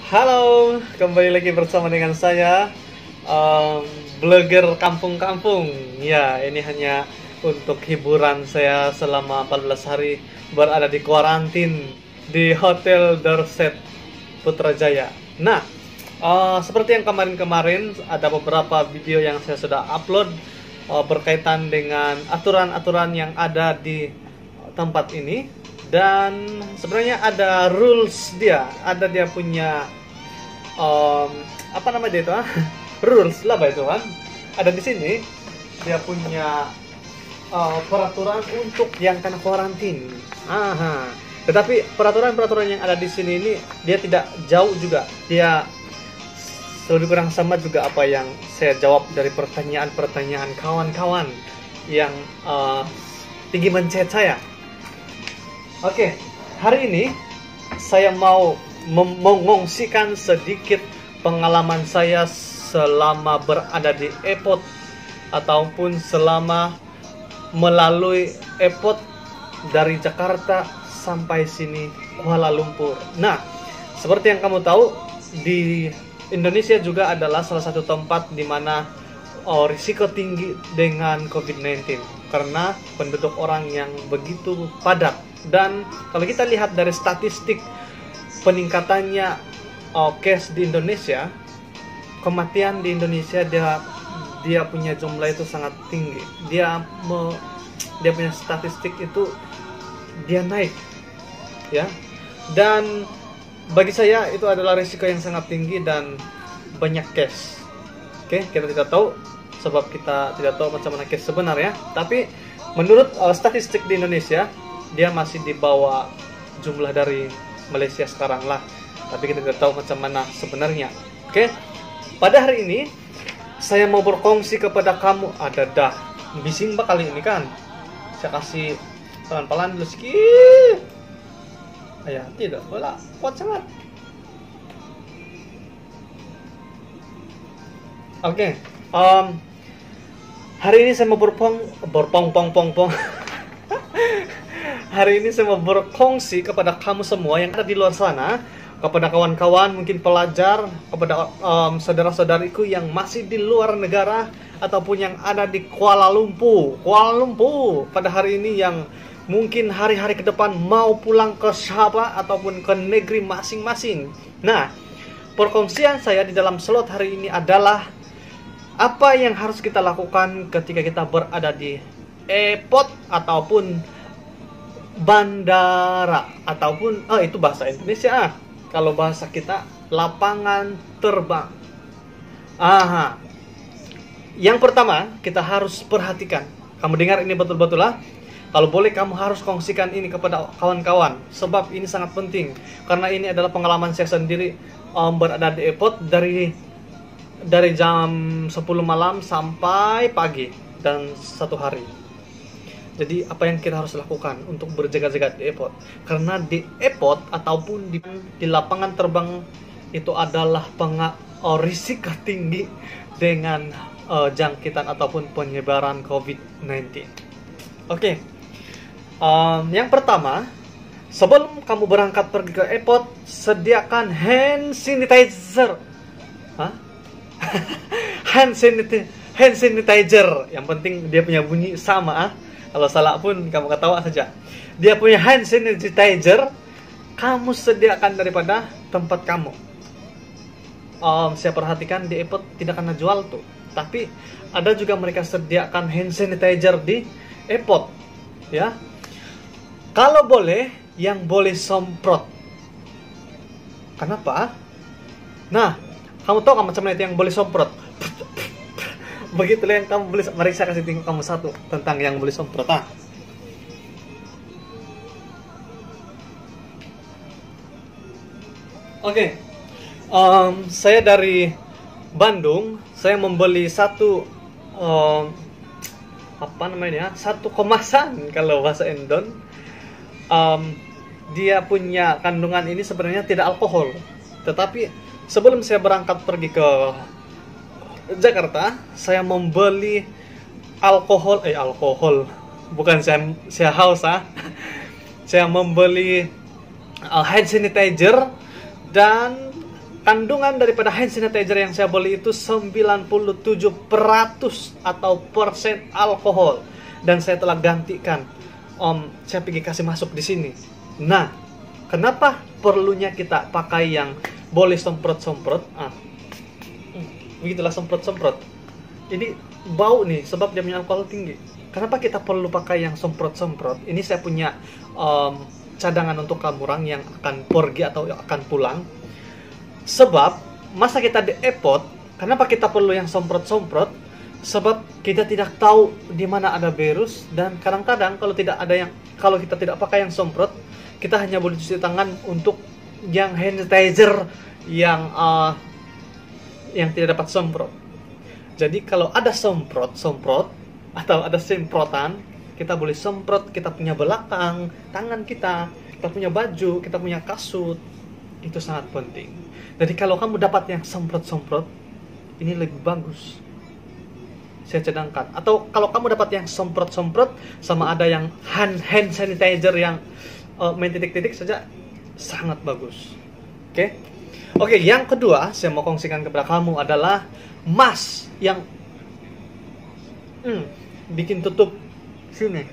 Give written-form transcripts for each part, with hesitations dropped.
Halo, kembali lagi bersama dengan saya, blogger kampung-kampung. Ya, ini hanya untuk hiburan saya selama 14 hari berada di kuarantin di Hotel Dorset Putrajaya. Nah, seperti yang kemarin-kemarin ada beberapa video yang saya sudah upload berkaitan dengan aturan-aturan yang ada di tempat ini. Dan sebenarnya ada rules ada dia punya apa nama dia itu rules lah itu kan. Ada di sini dia punya peraturan untuk yang kena kuarantin. Tetapi peraturan-peraturan yang ada di sini ini dia tidak jauh juga. Dia lebih kurang sama juga apa yang saya jawab dari pertanyaan-pertanyaan kawan-kawan yang tinggi mencet saya. Oke, hari ini saya mau mengongsikan sedikit pengalaman saya selama berada di airport ataupun selama melalui airport dari Jakarta sampai sini Kuala Lumpur. Nah, seperti yang kamu tahu, di Indonesia juga adalah salah satu tempat di mana risiko tinggi dengan COVID-19 karena penduduk orang yang begitu padat. Dan kalau kita lihat dari statistik peningkatannya case di Indonesia, kematian di Indonesia dia punya jumlah itu sangat tinggi. Dia punya statistik itu dia naik, ya. Dan bagi saya itu adalah risiko yang sangat tinggi dan banyak case. Oke, kita tidak tahu sebab kita tidak tahu macam mana case sebenarnya. Tapi menurut statistik di Indonesia, dia masih di bawah jumlah dari Malaysia sekarang lah. Tapi kita tidak tahu macam mana sebenarnya. Oke, pada hari ini saya mau berkongsi kepada kamu. Ada dah bising kali ini kan. Saya kasih pelan-pelan dulu sedikit. Ya, tidak bola kuat sangat. Oke, hari ini saya mau Hari ini saya mau berkongsi kepada kamu semua yang ada di luar sana, kepada kawan-kawan, mungkin pelajar, kepada saudara-saudariku yang masih di luar negara ataupun yang ada di Kuala Lumpur pada hari ini, yang mungkin hari-hari ke depan mau pulang ke Sabah ataupun ke negeri masing-masing. Nah, perkongsian saya di dalam slot hari ini adalah apa yang harus kita lakukan ketika kita berada di airport ataupun bandara ataupun itu bahasa Indonesia. Kalau bahasa kita lapangan terbang. Yang pertama kita harus perhatikan. Kamu dengar ini betul-betul lah. Kalau boleh kamu harus kongsikan ini kepada kawan-kawan, sebab ini sangat penting. Karena ini adalah pengalaman saya sendiri berada di airport dari jam 10 malam sampai pagi dan satu hari. Jadi apa yang kita harus lakukan untuk berjaga-jaga di airport? Karena di airport ataupun di lapangan terbang itu adalah risiko tinggi dengan jangkitan ataupun penyebaran COVID-19. Oke. Yang pertama, sebelum kamu berangkat pergi ke airport, sediakan hand sanitizer. hand sanitizer. Yang penting dia punya bunyi sama. Kalau salah pun kamu ketawa saja. Dia punya hand sanitizer. Kamu sediakan daripada tempat kamu. Saya perhatikan di airport tidak kena jual tuh. Tapi ada juga mereka sediakan hand sanitizer di airport, ya. Kalau boleh, yang boleh semprot. Kenapa? Nah, kamu tahu kan macam mana itu yang boleh semprot? Begitulah yang kamu boleh. Mari saya kasih tengok kamu satu tentang yang boleh semprot. Oke. Saya dari Bandung. Saya membeli satu satu kemasan kalau bahasa Indon. Dia punya kandungan ini sebenarnya tidak alkohol. Tetapi sebelum saya berangkat pergi ke Jakarta, saya membeli alkohol. Bukan saya haus. Saya membeli hand sanitizer dan kandungan daripada hand sanitizer yang saya beli itu 97% atau persen alkohol. Dan saya telah gantikan. Saya pergi kasih masuk di sini. Nah, kenapa perlunya kita pakai yang boleh semprot-semprot? Begitulah semprot-semprot. Ini bau nih, sebab dia punya alkohol tinggi. Kenapa kita perlu pakai yang semprot-semprot? Ini saya punya cadangan untuk kamu orang yang akan pergi atau yang akan pulang. Sebab masa kita di airport, kenapa kita perlu yang semprot-semprot? Sebab kita tidak tahu di mana ada virus, dan kadang-kadang kalau kita tidak pakai yang semprot, kita hanya boleh cuci tangan untuk yang hand sanitizer yang tidak dapat semprot. Jadi kalau ada semprot atau ada semprotan, kita boleh semprot kita punya belakang, tangan kita punya baju, kita punya kasut. Itu sangat penting. Jadi kalau kamu dapat yang semprot-semprot, ini lebih bagus. Saya cadangkan. Atau kalau kamu dapat yang semprot-semprot sama ada yang hand sanitizer yang main titik-titik saja, sangat bagus. Oke, yang kedua saya mau kongsikan kepada kamu adalah mask yang bikin tutup sini.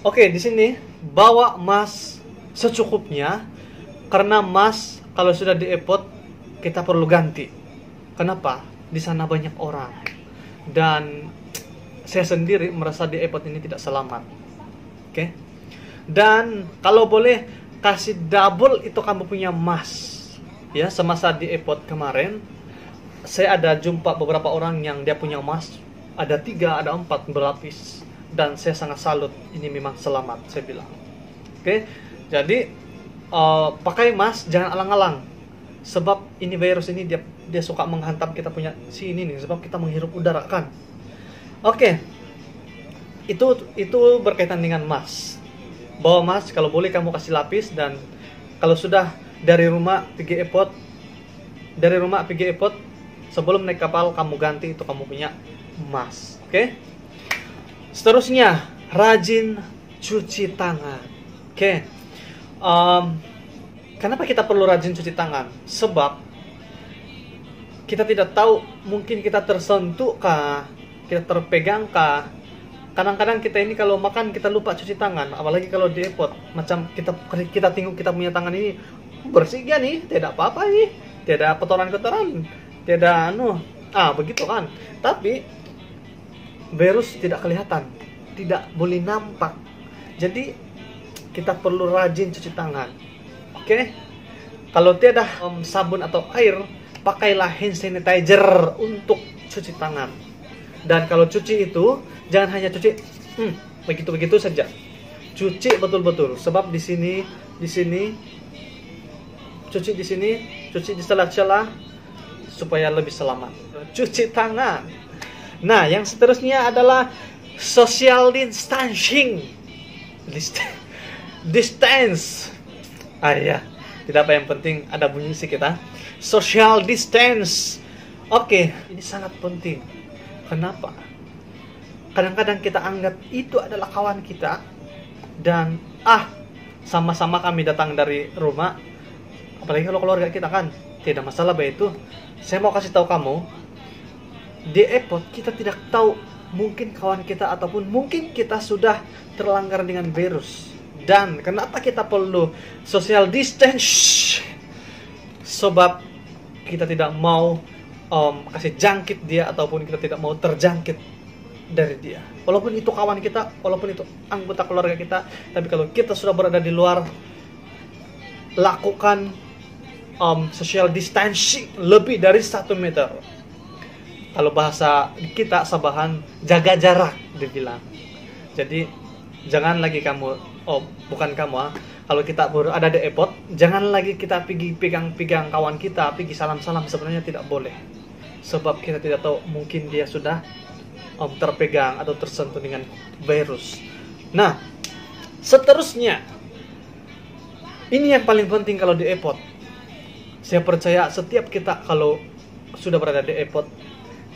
Oke, di sini bawa mask secukupnya, karena mask kalau sudah di airport kita perlu ganti. Kenapa? Di sana banyak orang dan saya sendiri merasa di airport ini tidak selamat. Dan kalau boleh kasih double itu kamu punya mask. Ya, semasa di airport kemarin saya ada jumpa beberapa orang yang dia punya mask ada 3, ada 4 berlapis, dan saya sangat salut. Ini memang selamat, saya bilang. Jadi pakai mask, jangan alang-alang. Sebab ini virus ini dia suka menghantam kita punya sini nih, sebab kita menghirup udara kan. Itu berkaitan dengan mask. Bawa mask, kalau boleh kamu kasih lapis, dan kalau sudah dari rumah pergi airport, sebelum naik kapal kamu ganti itu kamu punya mask. Seterusnya, rajin cuci tangan. Kenapa kita perlu rajin cuci tangan? Sebab kita tidak tahu, mungkin kita tersentuh kah, kita terpegang kah. Kadang-kadang kita ini kalau makan kita lupa cuci tangan, apalagi kalau di airport. Macam kita tengok kita punya tangan ini bersih ya nih, tidak apa-apa nih, tidak kotoran-kotoran, tidak begitu kan. Tapi virus tidak kelihatan, tidak boleh nampak. Jadi kita perlu rajin cuci tangan. Kalau tiada sabun atau air, pakailah hand sanitizer untuk cuci tangan. Dan kalau cuci itu jangan hanya cuci begitu-begitu saja. Cuci betul-betul. Sebab di sini, cuci di sini, cuci di celah-celah supaya lebih selamat. Cuci tangan. Nah, yang seterusnya adalah social distancing. Distance. Tidak apa, yang penting ada bunyi sih kita. Social distance. Ini sangat penting. Kenapa? Kadang-kadang kita anggap itu adalah kawan kita, dan sama-sama kami datang dari rumah, apalagi kalau keluarga kita kan, tidak masalah itu. Saya mau kasih tahu kamu, di airport kita tidak tahu, mungkin kawan kita ataupun mungkin kita sudah terlanggar dengan virus. Dan kenapa kita perlu social distance? Sebab kita tidak mau kasih jangkit dia, ataupun kita tidak mau terjangkit dari dia. Walaupun itu kawan kita, walaupun itu anggota keluarga kita, tapi kalau kita sudah berada di luar, lakukan social distancing lebih dari 1 meter. Kalau bahasa kita Sabahan, jaga jarak dibilang. Jadi jangan lagi kamu, bukan kamu, kalau kita ada di airport, jangan lagi kita pergi pegang-pegang kawan kita, pergi salam-salam. Sebenarnya tidak boleh. Sebab kita tidak tahu, mungkin dia sudah terpegang atau tersentuh dengan virus. Nah, seterusnya, ini yang paling penting kalau di airport. Saya percaya setiap kita kalau sudah berada di airport,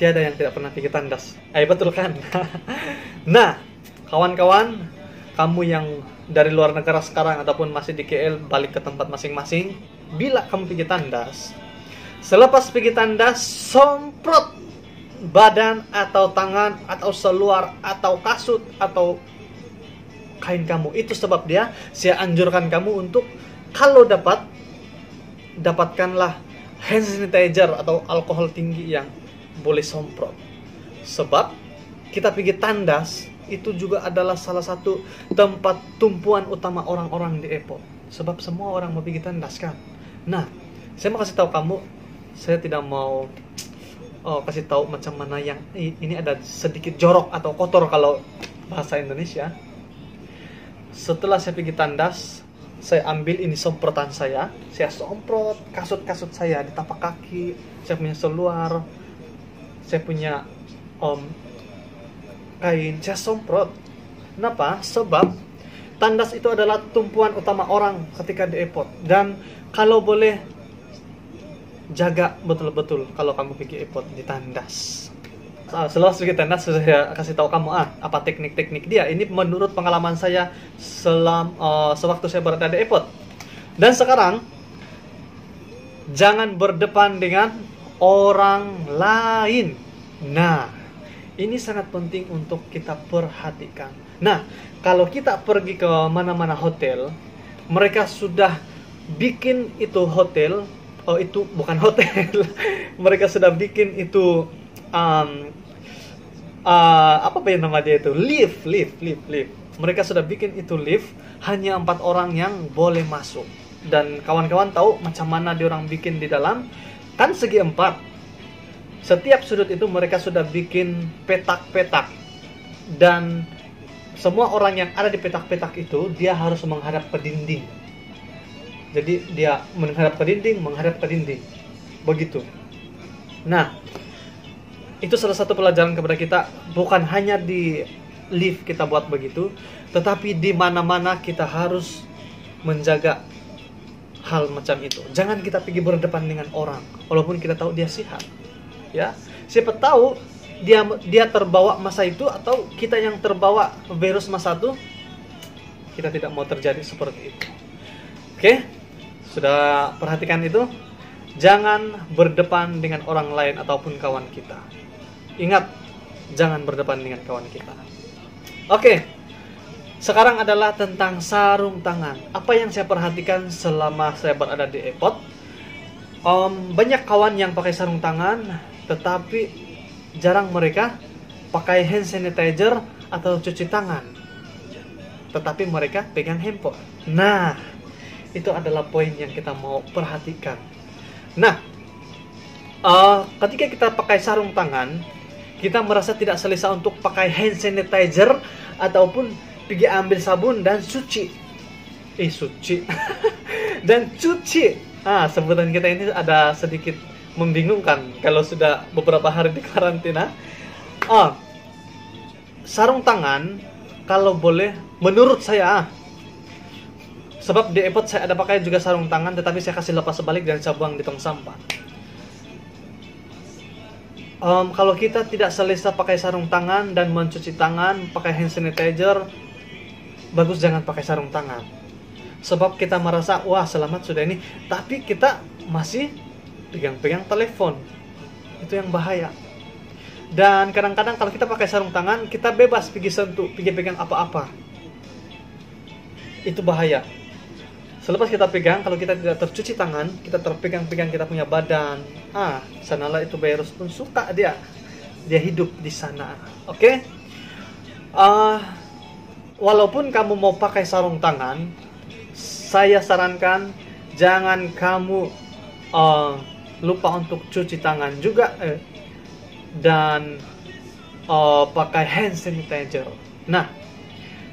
tiada yang tidak pernah pergi tandas. Betul kan? Nah, kawan-kawan, kamu yang dari luar negara sekarang ataupun masih di KL, balik ke tempat masing-masing, bila kamu pergi tandas, selepas pergi tandas, semprot badan atau tangan atau seluar atau kasut atau kain kamu. Itu sebab dia, saya anjurkan kamu untuk kalau dapatkanlah hand sanitizer atau alkohol tinggi yang boleh semprot. Sebab kita pergi tandas itu juga adalah salah satu tempat tumpuan utama orang-orang di airport. Sebab semua orang mau pergi tandas kan. Nah, saya mau kasih tahu kamu, saya tidak mau kasih tahu macam mana yang ini ada sedikit jorok atau kotor kalau bahasa Indonesia. Setelah saya pergi tandas, saya ambil ini semprotan saya semprot kasut-kasut saya di tapak kaki, saya punya seluar, saya punya kain, saya semprot. Kenapa? Sebab tandas itu adalah tumpuan utama orang ketika di airport. Dan kalau boleh, jaga betul-betul kalau kamu pergi airport di tandas. Setelah pergi tandas, saya kasih tahu kamu apa teknik-teknik dia. Ini menurut pengalaman saya sewaktu saya berada di airport. Dan sekarang, jangan berdepan dengan orang lain. Nah, ini sangat penting untuk kita perhatikan. Nah, kalau kita pergi ke mana-mana hotel, mereka sudah bikin itu hotel, itu bukan hotel, mereka sudah bikin itu apa yang nama dia itu, lift. Mereka sudah bikin itu lift, hanya 4 orang yang boleh masuk. Dan kawan-kawan tahu macam mana diorang bikin di dalam, kan segi 4. Setiap sudut itu mereka sudah bikin petak-petak, dan semua orang yang ada di petak-petak itu dia harus menghadap ke dinding. Jadi dia menghadap ke dinding, begitu. Nah, itu salah satu pelajaran kepada kita, bukan hanya di lift kita buat begitu, tetapi di mana-mana kita harus menjaga hal macam itu. Jangan kita pergi berdepan dengan orang walaupun kita tahu dia sehat. Ya, siapa tahu dia terbawa masa itu atau kita yang terbawa virus masa itu. Kita tidak mau terjadi seperti itu. Oke? Sudah perhatikan itu? Jangan berdepan dengan orang lain ataupun kawan kita. Ingat, jangan berdepan dengan kawan kita. Oke. Sekarang adalah tentang sarung tangan. Apa yang saya perhatikan selama saya berada di airport? Banyak kawan yang pakai sarung tangan, tetapi jarang mereka pakai hand sanitizer atau cuci tangan. Tetapi mereka pegang handphone. Nah, itu adalah poin yang kita mau perhatikan. Nah, ketika kita pakai sarung tangan, kita merasa tidak selesa untuk pakai hand sanitizer ataupun pergi ambil sabun dan suci. Dan cuci. Sebutan kita ini ada sedikit membingungkan kalau sudah beberapa hari di karantina. Sarung tangan kalau boleh, menurut saya, sebab di airport saya ada pakai juga sarung tangan, tetapi saya kasih lepas sebalik dan saya buang di tong sampah. Kalau kita tidak selesa pakai sarung tangan dan mencuci tangan, pakai hand sanitizer, bagus jangan pakai sarung tangan. Sebab kita merasa, wah selamat sudah ini, tapi kita masih pegang-pegang telepon. Itu yang bahaya. Dan kadang-kadang kalau kita pakai sarung tangan, kita bebas pergi sentuh, pergi pegang apa-apa. Itu bahaya. Selepas kita pegang, kalau kita tidak tercuci tangan, kita terpegang-pegang kita punya badan. Sanalah itu virus pun suka dia hidup di sana. Oke? Walaupun kamu mau pakai sarung tangan, saya sarankan jangan kamu lupa untuk cuci tangan juga dan pakai hand sanitizer. Nah,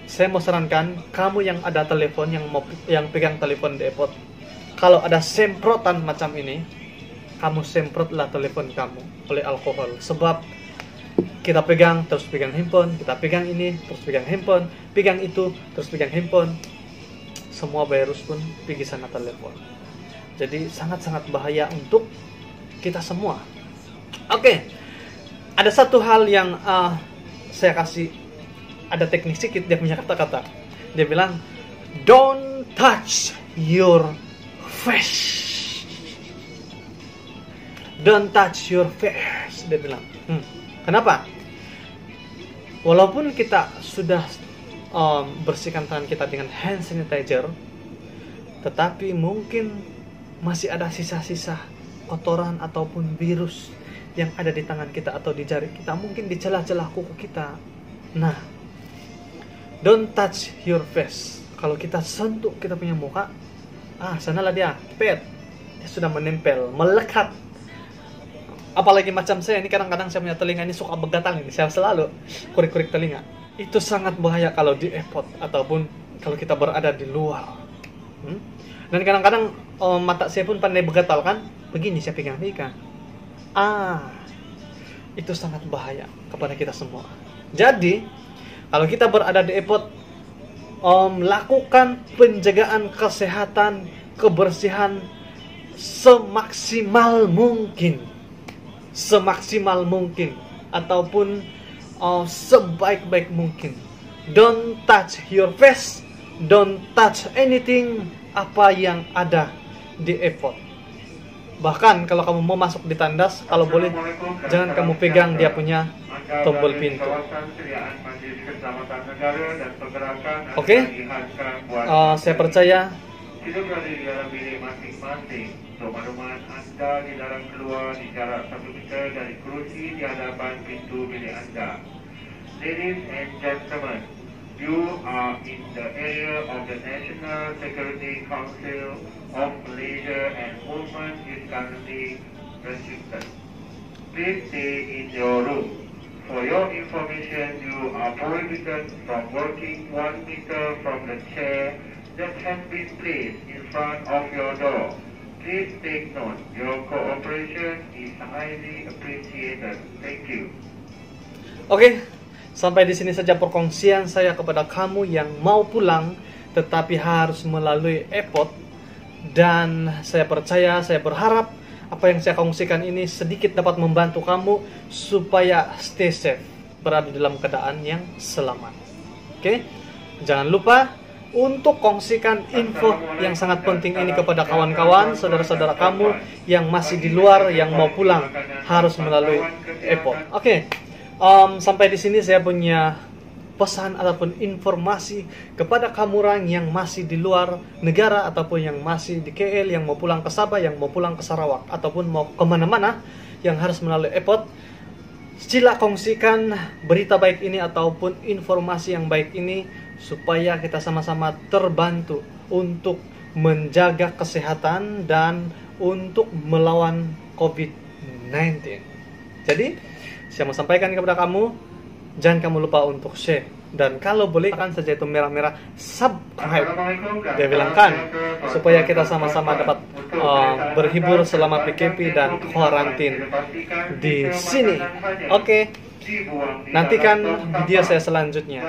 saya mau sarankan kamu yang ada telepon, yang pegang telepon di airport, kalau ada semprotan macam ini, kamu semprotlah telepon kamu oleh alkohol. Sebab kita pegang terus pegang handphone, kita pegang ini terus pegang handphone, pegang itu terus pegang handphone, semua virus pun pergi sana telepon. Jadi sangat-sangat bahaya untuk kita semua. Oke, ada satu hal yang saya kasih, ada teknik sedikit, dia punya kata-kata. Dia bilang, don't touch your face. Don't touch your face, dia bilang. Kenapa? Walaupun kita sudah bersihkan tangan kita dengan hand sanitizer, tetapi mungkin masih ada sisa-sisa kotoran ataupun virus yang ada di tangan kita atau di jari kita, mungkin di celah-celah kuku kita. Nah, don't touch your face. Kalau kita sentuh kita punya muka, sanalah dia, dia sudah menempel, melekat. Apalagi macam saya ini, kadang-kadang saya punya telinga ini suka begatal ini, saya selalu kurik-kurik telinga. Itu sangat bahaya kalau di airport ataupun kalau kita berada di luar. Dan kadang-kadang mata saya pun pandai begatal kan, begini saya pegang-pegang. Itu sangat bahaya kepada kita semua. Jadi kalau kita berada di airport, lakukan penjagaan kesehatan, kebersihan semaksimal mungkin ataupun sebaik-baik mungkin. Don't touch your face, don't touch anything apa yang ada di airport. Bahkan kalau kamu mau masuk di tandas, kalau boleh jangan kamu pegang dia punya tombol pintu. Oke? Saya percaya tidak berada di dalam bilik masing-masing. Untuk makluman, Anda dilarang keluar di jarak 1 meter dari kerusi di hadapan pintu bilik Anda. Ladies and gentlemen, you are in the area of the National Security Council of Malaysia and movement is currently restricted. Please stay in your room. For your information, you are prohibited from working 1 meter from the chair that has been placed in front of your door. Please take note, your cooperation is highly appreciated. Thank you. Oke, sampai di sini saja perkongsian saya kepada kamu yang mau pulang tetapi harus melalui airport. Dan saya percaya, saya berharap apa yang saya kongsikan ini sedikit dapat membantu kamu supaya stay safe, berada dalam keadaan yang selamat. Oke, jangan lupa untuk kongsikan info yang sangat penting ini kepada kawan-kawan, saudara-saudara kamu yang masih di luar, yang mau pulang harus melalui airport. Oke, sampai di sini saya punya pesan ataupun informasi kepada kamu orang yang masih di luar negara ataupun yang masih di KL, yang mau pulang ke Sabah, yang mau pulang ke Sarawak ataupun mau kemana-mana yang harus melalui airport. Sila kongsikan berita baik ini ataupun informasi yang baik ini supaya kita sama-sama terbantu untuk menjaga kesehatan dan untuk melawan COVID-19. Jadi, saya mau sampaikan kepada kamu, jangan kamu lupa untuk share. Dan kalau boleh kan saja itu merah-merah subscribe, dia bilangkan, supaya kita sama-sama dapat berhibur selama PKP dan kuarantin di sini. Oke, nantikan video saya selanjutnya.